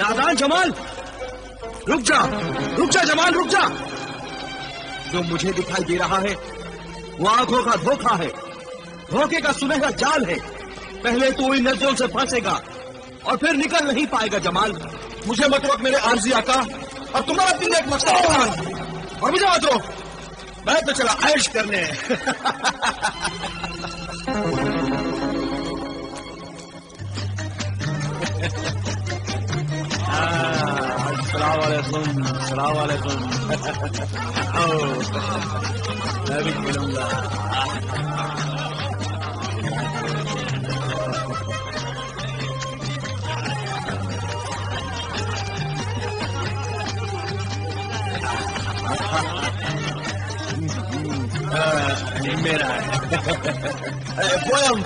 नादान जमाल, रुक जा जमाल, रुक जा। जो मुझे दिखाई दे रहा है वो आंखों का धोखा है, धोखे का सुनहरा जाल है। पहले तो इन नजरों से फंसेगा और फिर निकल नहीं पाएगा जमाल। मुझे मत रोक मेरे आरजी आका, और तुम्हारा दिन एक मकसद और मुझे मत रोक, मैं तो चला ऐश करने। अस्सलाम वालेकुम, अस्सलाम वालेकुम। मैं भी मिलूंगा। मेरा है पोयम।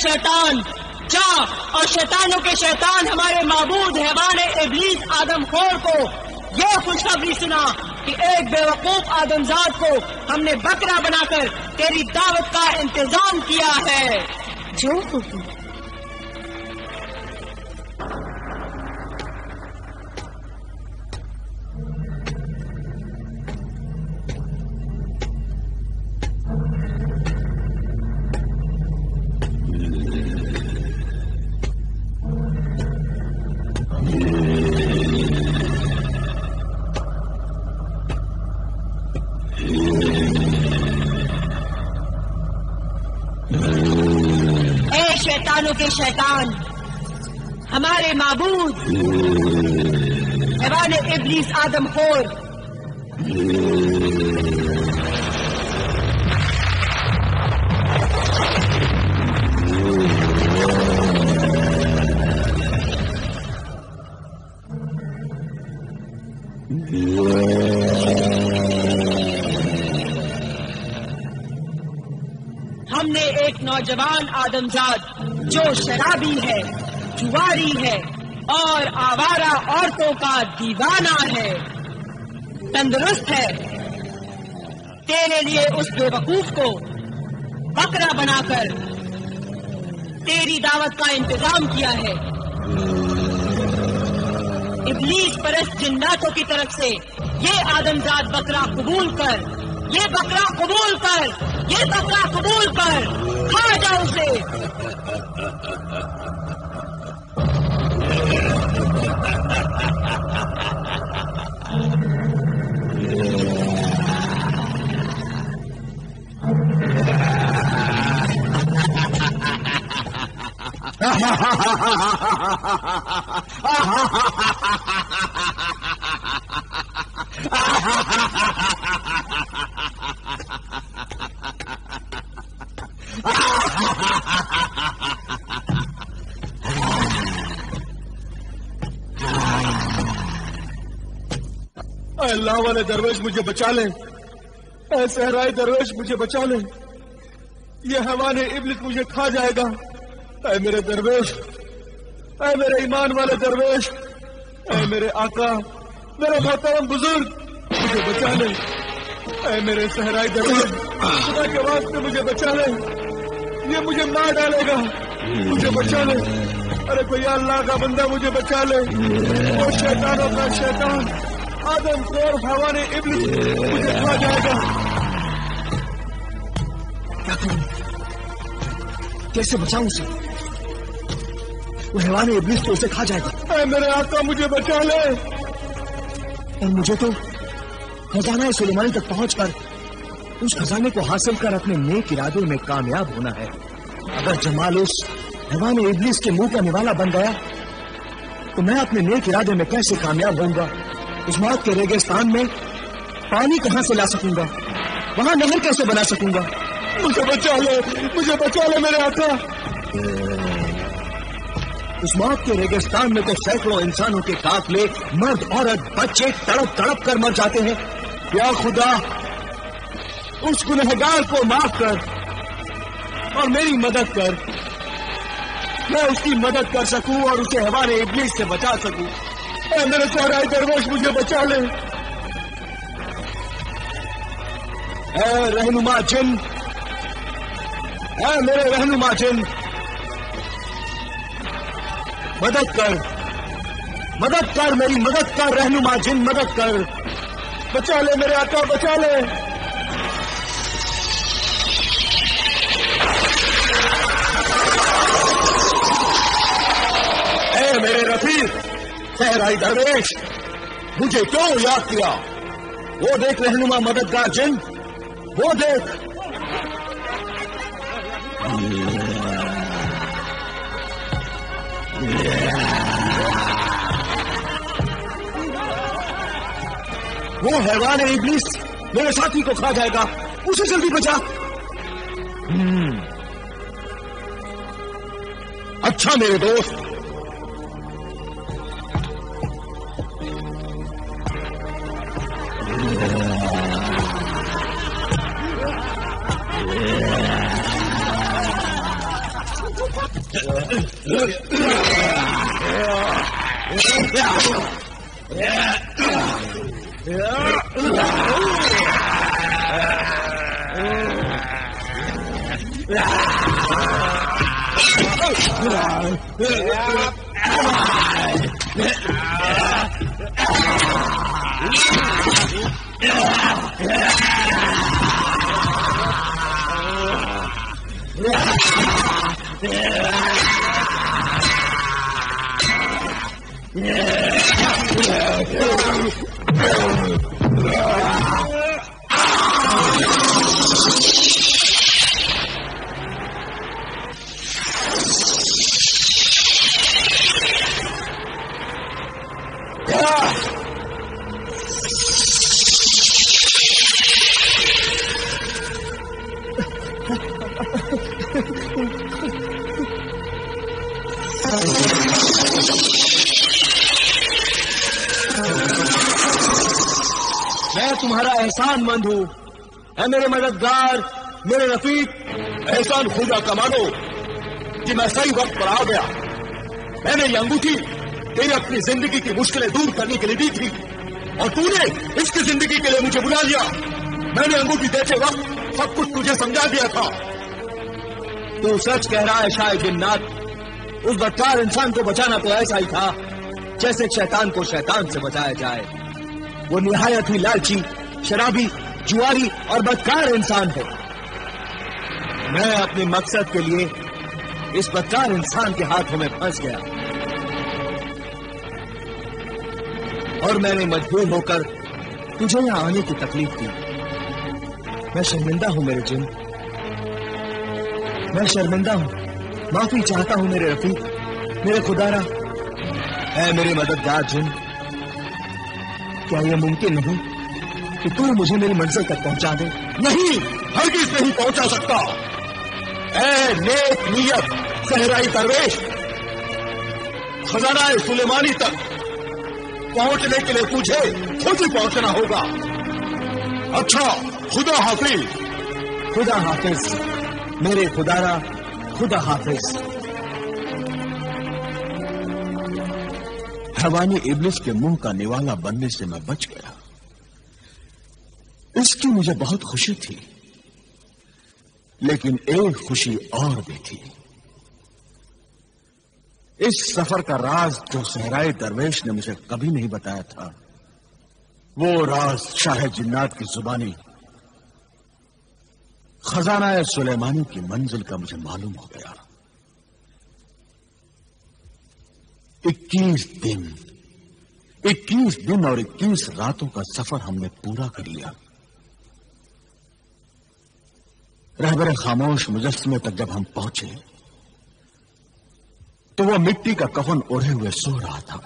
शैतान जा और शैतानों के शैतान हमारे माबूद हैवाने इब्लीस आदमखोर को यह खुशखबरी सुना कि एक बेवकूफ आदमजाद को हमने बकरा बनाकर तेरी दावत का इंतजाम किया है। जो शैतानों के शैतान हमारे माबूद हैवाने इब्लीस आदमखोर हमने एक नौजवान आदमजाद जो शराबी है, जुआरी है और आवारा औरतों का दीवाना है, तंदुरुस्त है, तेरे लिए उस बेवकूफ को बकरा बनाकर तेरी दावत का इंतजाम किया है। इब्लीस परस्त जिन्नातों की तरफ से ये आदमजाद बकरा कबूल कर, ये बकरा कबूल कर, ये बकरा कबूल कर, खा जा उसे। अल्लाह वाले दरवेश मुझे बचा ले, सहराई दरवेश मुझे बचा ले, ये हवाने इब्लिस मुझे खा जाएगा। ऐ मेरे दरवेश, ऐ मेरे ईमान वाले दरवेश, ऐ मेरे आका, मेरे मोहतरम बुजुर्ग, मुझे बचा ले। ऐ मेरे सहराई दरवेश, खुदा के वास्ते मुझे बचा ले, ये मुझे मार डालेगा, मुझे बचा ले। अरे कोई अल्लाह का बंदा मुझे बचा ले, वो शैतानों का शैतान आदमखोर हवाने इब्लिस मुझे खा जाएगा। क्या करूं, कैसे बचाऊं उसे? वो हवाने इब्लिस तो उसे खा जाएगा। ऐ मेरे आका मुझे बचा ले। और मुझे तो खजाना सुलेमानी तक पहुंचकर उस खजाने को हासिल कर अपने नेक इरादे में कामयाब होना है। अगर जमाल उस हैवान इब्लिस के मुंह का निवाला बन गया तो मैं अपने नेक इरादे में कैसे कामयाब होऊंगा? उस मौत के रेगिस्तान में पानी कहां से ला सकूंगा? वहां नहर कैसे बना सकूंगा? मुझे बचा ले मेरे आका। उस मौत के रेगिस्तान में तो सैकड़ों इंसानों के काफिले, मर्द औरत बच्चे तड़प तड़प कर मर जाते हैं। या खुदा, उस गुनहगार को माफ कर और मेरी मदद कर, मैं उसकी मदद कर सकूं और उसे हमारे इब्लिस से बचा सकूं। मेरे सहराए दरवेश मुझे बचा ले। ऐ रहनुमा जिन, ऐ मेरे रहनुमा जिन, मदद कर, मेरी मदद कर। रहनुमा जिन, मदद कर, बचा ले मेरे आका, बचा ले। ऐ मेरे रफीक सहराई दरवेश, मुझे क्यों याद किया? वो देख रहनुमा मददगार जिन, वो देख। वो हैवान इब्लिस मेरे साथी को खा जाएगा, उसे जल्दी बचा। अच्छा मेरे दोस्त, मैं तुम्हारा एहसानमंद हूं। है मेरे मददगार, मेरे रफीक, एहसान खुदा का मानो कि मैं सही वक्त पर आ गया। मैंने ये अंगूठी तेरी अपनी जिंदगी की मुश्किलें दूर करने के लिए दी थी और तूने इसकी जिंदगी के लिए मुझे बुला लिया। मैंने अंगूठी देते वक्त सब कुछ तुझे समझा दिया था। तू सच कह रहा है शायद जिन्नात। उस बदकार इंसान को बचाना तो ऐसा ही था जैसे शैतान को शैतान से बचाया जाए। वो निहायत ही लालची, शराबी, जुआरी और बदकार इंसान है। मैं अपने मकसद के लिए इस बदकार इंसान के हाथों में फंस गया और मैंने मजबूर होकर तुझे यहां आने की तकलीफ दी। मैं शर्मिंदा हूं मेरे जिन, मैं शर्मिंदा हूं। माफी चाहता हूं मेरे रफीक, मेरे खुदारा। ऐ मेरे मददगार जिन, क्या यह मुमकिन नहीं कि तू मुझे मेरी मंजिल तक पहुंचा दे? नहीं, हरगिज़ नहीं पहुंचा सकता। ऐ नेक नियत सहराई दरवेश, खजाना सुलेमानी तक पहुंचने के लिए तुझे खुद ही पहुंचना होगा। अच्छा, खुदा हाफिज। खुदा हाफिज मेरे खुदारा, खुदा हाफिज। हैवानी इब्लिस के मुंह का निवाला बनने से मैं बच गया। इसकी मुझे बहुत खुशी थी, लेकिन एक खुशी और भी थी। इस सफर का राज जो सहराए दरवेश ने मुझे कभी नहीं बताया था, वो राज शाह जिन्नात की जुबानी खजाना सुलेमानी की मंजिल का मुझे मालूम हो गया। 21 दिन और 21 रातों का सफर हमने पूरा कर लिया। रहबर खामोश मुजस्समे तक जब हम पहुंचे तो वो मिट्टी का कफन ओढ़े हुए सो रहा था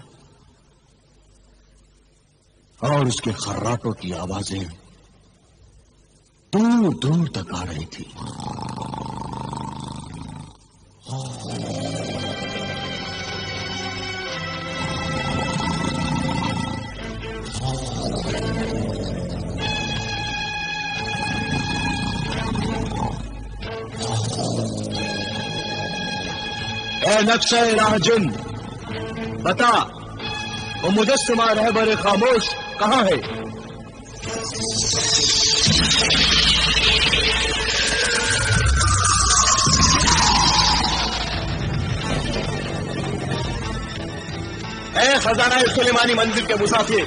और उसके खर्राटों की आवाजें दूर दूर तक आ रही थी। ए नक्शा राहजुन, बता वो मुजस्समा रहबर खामोश कहां है? ए खजाना सुलेमानी मंदिर के मुसाफिर,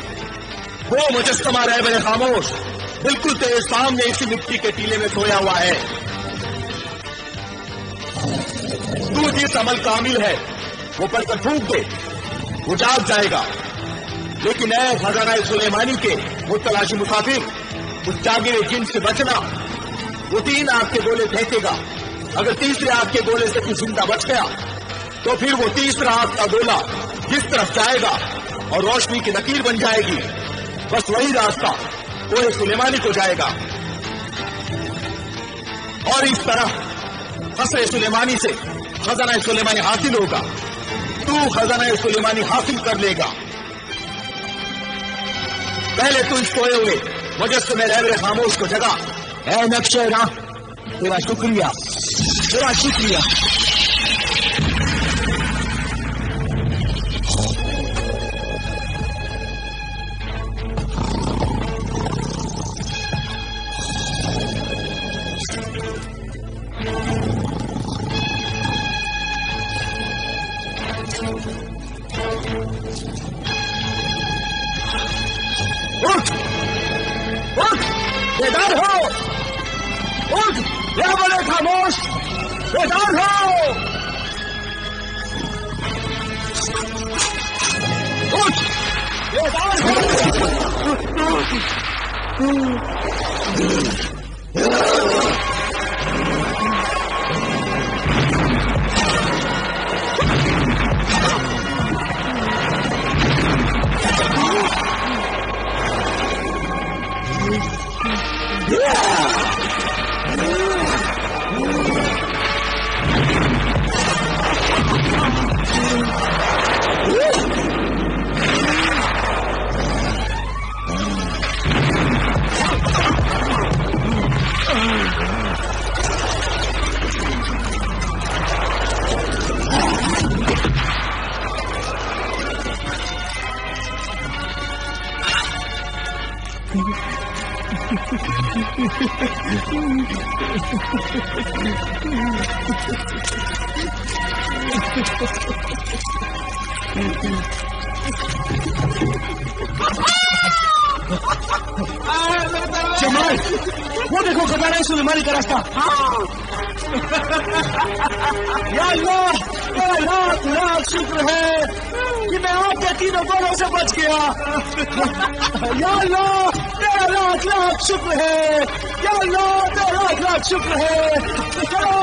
वो मुजस्समा रहबर खामोश बिल्कुल तेरे सामने इसी मिट्टी के टीले में सोया हुआ है। तू जिस अमल कामिल है वो पढ़कर फूंक दे, वो जाग जाएगा। लेकिन ऐ खजाना सुलेमानी के मुतलाशी मुसाफिर, उस जागिर जिन से बचना। वो 3 आग के गोले फेंकेगा, अगर तीसरे आग के गोले से तू जिंदा बच गया तो फिर वो तीसरा आग का गोला जिस तरफ जाएगा और रोशनी की नकीर बन जाएगी, बस वही रास्ता वो सुलेमानी को जाएगा। और इस तरह कसर सुलेमानी से खजाना सुलेमानी हासिल होगा, तू खजाना सुलेमानी हासिल कर लेगा। पहले तू इस सोए हुए मुजस्समे रहबर खामोश को जगा। ऐ नक्शे राह, तेरा शुक्रिया, तेरा शुक्रिया। उठ, उठ, बेदार हो, उठ, रहबर खामोश, बेदार हो, उठ, बेदार हो। जमाल, वो देखो खजाना सुलेमानी का रास्ता। या अल्लाह, तेरा लाख लाख शुक्र है कि मैं आपके तीनों गोलों से बच गया। या अल्लाह, तेरा लाख लाख शुक्र है। या अल्लाह, तेरा लाख लाख शुक्र है। चलो,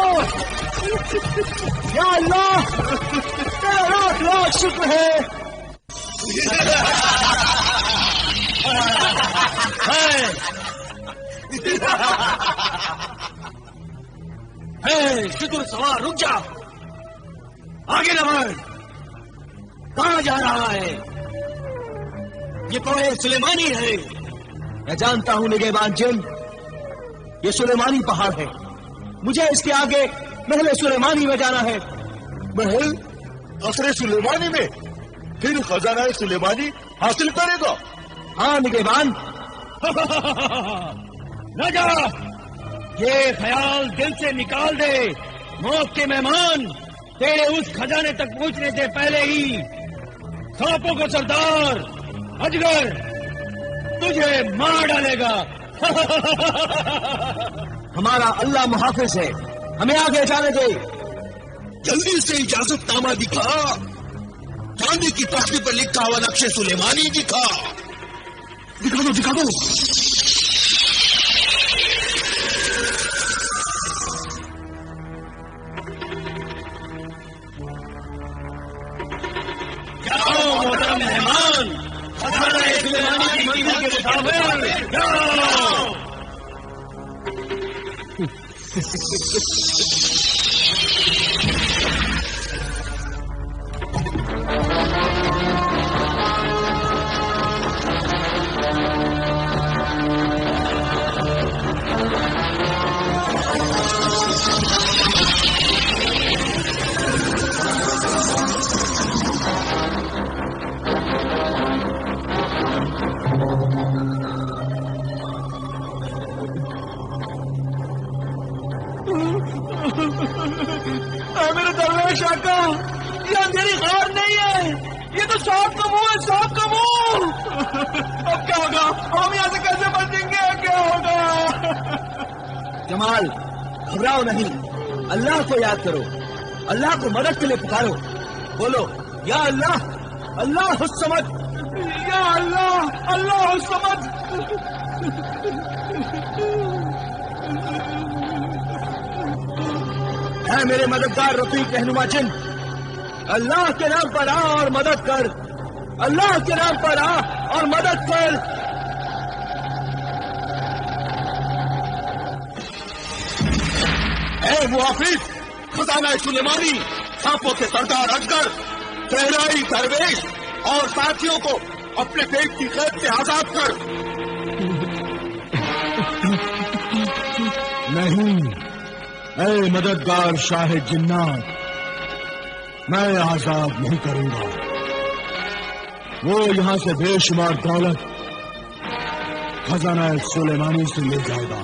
या अल्लाह, तेरा लाख लाख शुक्र है। शुक्र सवार, रुक जा, आगे न बढ़। कहां जा रहा है? ये कोहे सुलेमानी है। मैं जानता हूं निगहबान जिन, ये सुलेमानी पहाड़ है। मुझे इसके आगे महल सुलेमानी में जाना है। महल कसर सुलेमानी में? फिर खजाना सुलेमानी हासिल करेगा? हाँ निगहबान। न जा, ये ख्याल दिल से निकाल दे। मौत के मेहमान तेरे उस खजाने तक पहुंचने से पहले ही सांपों को सरदार अजगर तुझे मार डालेगा। हमारा अल्लाह मुहाफिज है, हमें आगे जाने दे। जल्दी से इजाजतनामा दिखा। चांदी की तख्ती पर लिखा हुआ नक्शे सुलेमानी दिखा। दिखा दो, दिखा दो। सुलेमानी की मंजिल के मुसाफिर जाओ। मेरे दरवेश आका, ये अंधेरी गार नहीं है, ये तो सांप का मुंह है, सांप का मुंह। अब क्या होगा? हम यहाँ से कैसे बचेंगे? क्या होगा? जमाल, घबराओ नहीं, अल्लाह को याद करो, अल्लाह को मदद के लिए पुकारो। बोलो, या अल्लाह, अल्लाह हुस्समद, या अल्लाह, अल्लाह हुस्समद। है मेरे मददगार रफीक रहनुमा जिन, अल्लाह के नाम पर आ और मदद कर, अल्लाह के नाम पर आ और मदद कर। ऐ मुहाफिज, खजाना सुलेमानी, सांपों के सरदार अजगर, सहराई दरवेश और साथियों को अपने पेट की कैद से आजाद कर। नहीं, ऐ मददगार शाह जिन्नात, मैं आजाद नहीं करूंगा। वो यहां से बेशुमार दौलत खजाना सुलेमानी से ले जाएगा।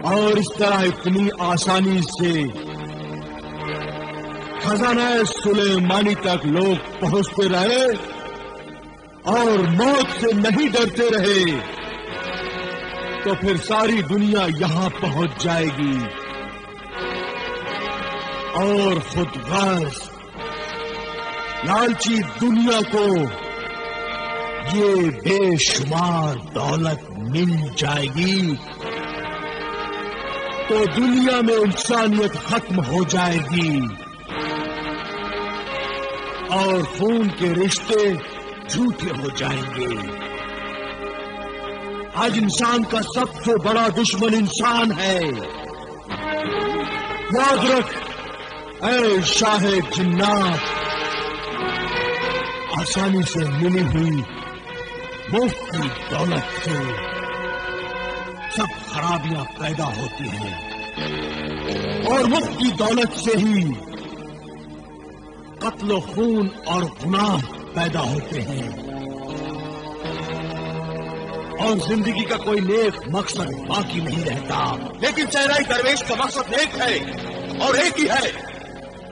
और इस तरह इतनी आसानी से खजाना सुलेमानी तक लोग पहुंचते रहे और मौत से नहीं डरते रहे, तो फिर सारी दुनिया यहां पहुंच जाएगी और खुदगर्ज लालची दुनिया को ये बेशुमार दौलत मिल जाएगी, तो दुनिया में इंसानियत खत्म हो जाएगी और खून के रिश्ते झूठे हो जाएंगे। आज इंसान का सबसे बड़ा दुश्मन इंसान है। याद रख ऐ शाह जिन्नात, आसानी से मिली हुई मुफ्त की दौलत से सब खराबियां पैदा होती हैं और मुफ्त की दौलत से ही कत्ल खून और गुनाह पैदा होते हैं और जिंदगी का कोई नेक मकसद बाकी नहीं रहता। लेकिन चेहराई दरवेश का मकसद नेक है और एक ही है,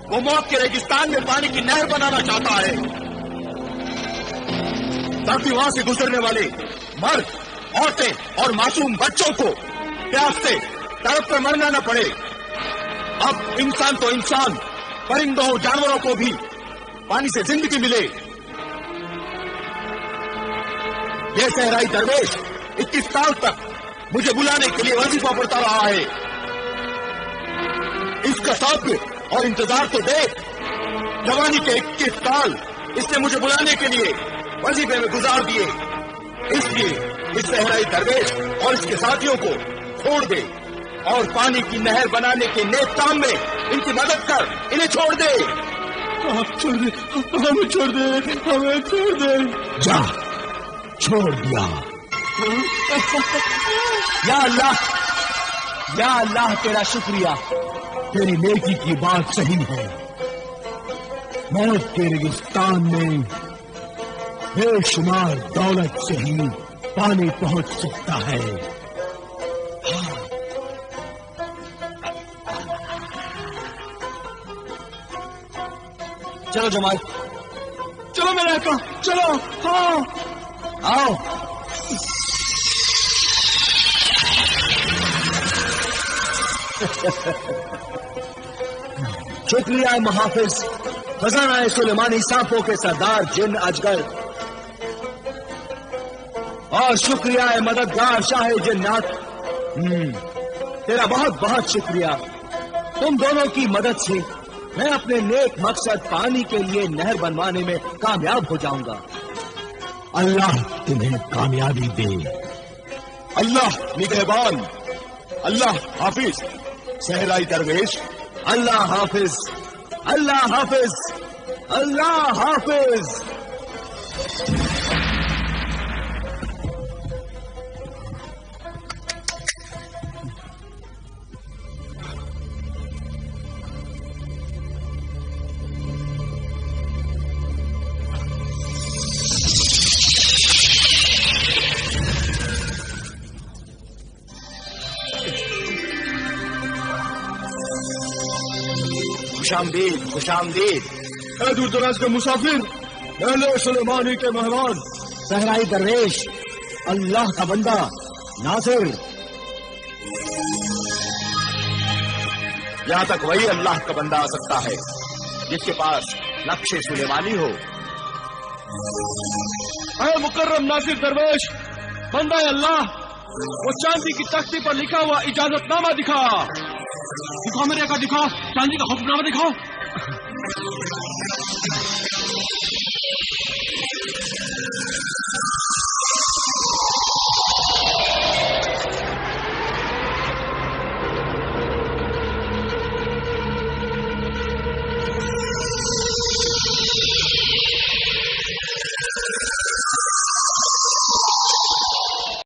वो मौत के रेगिस्तान में पानी की नहर बनाना चाहता है ताकि वहां से गुजरने वाले मर्द, औरतें और मासूम बच्चों को प्यास से तड़प कर मरना न पड़े। अब इंसान तो इंसान, परिंदों जानवरों को भी पानी से जिंदगी मिले। ये सहराई दरवेश 21 साल तक मुझे बुलाने के लिए वजीफा पड़ता रहा है। इसका सब्र और इंतजार तो देख, जवानी के 21 साल इसने मुझे बुलाने के लिए वजीफे में गुजार दिए। इसलिए इस सहराई दरवेश और इसके साथियों को छोड़ दे और पानी की नहर बनाने के नेक काम में इनकी मदद कर, इन्हें छोड़ दे। आप छोड़ दे, हमें छोड़ दे, हमें छोड़ दे। जा, छोड़ दिया। या अल्लाह, या अल्लाह, तेरा शुक्रिया, तेरी नेकी की बात सही है। मौत के रेगिस्तान में बेशुमार दौलत से ही पानी पहुंच सकता है। चलो जमाल, चलो मेरे आका, चलो। हाँ, आओ। शुक्रिया मुहाफिज खजाना सुलेमानी सांपों के सरदार जिन अजगर, और शुक्रिया है मददगार शाह जिन्नात। तेरा बहुत बहुत शुक्रिया। तुम दोनों की मदद से मैं अपने नेक मकसद पानी के लिए नहर बनवाने में कामयाब हो जाऊंगा। अल्लाह तुम्हें कामयाबी दे। अल्लाह निगहबान, अल्लाह हाफिज। सहराई दरवेश, अल्लाह हाफिज, अल्लाह हाफिज, अल्लाह हाफिज। खुशामदीद, खुशामदीद। ऐ दूर दराज के मुसाफिर, पहले सुलेमानी के मेहमान, सहराई दरवेश, अल्लाह का बंदा नासिर। यहां तक वही अल्लाह का बंदा आ सकता है जिसके पास नक्शे सुलेमानी हो। ऐ मुकर्रम नासिर दरवेश, बंदा अल्लाह, वो चांदी की तख्ती पर लिखा हुआ इजाजतनामा दिखा। दिखाओ मेरे का, दिखाओ चांदी का हुक्मनामा दिखाओ।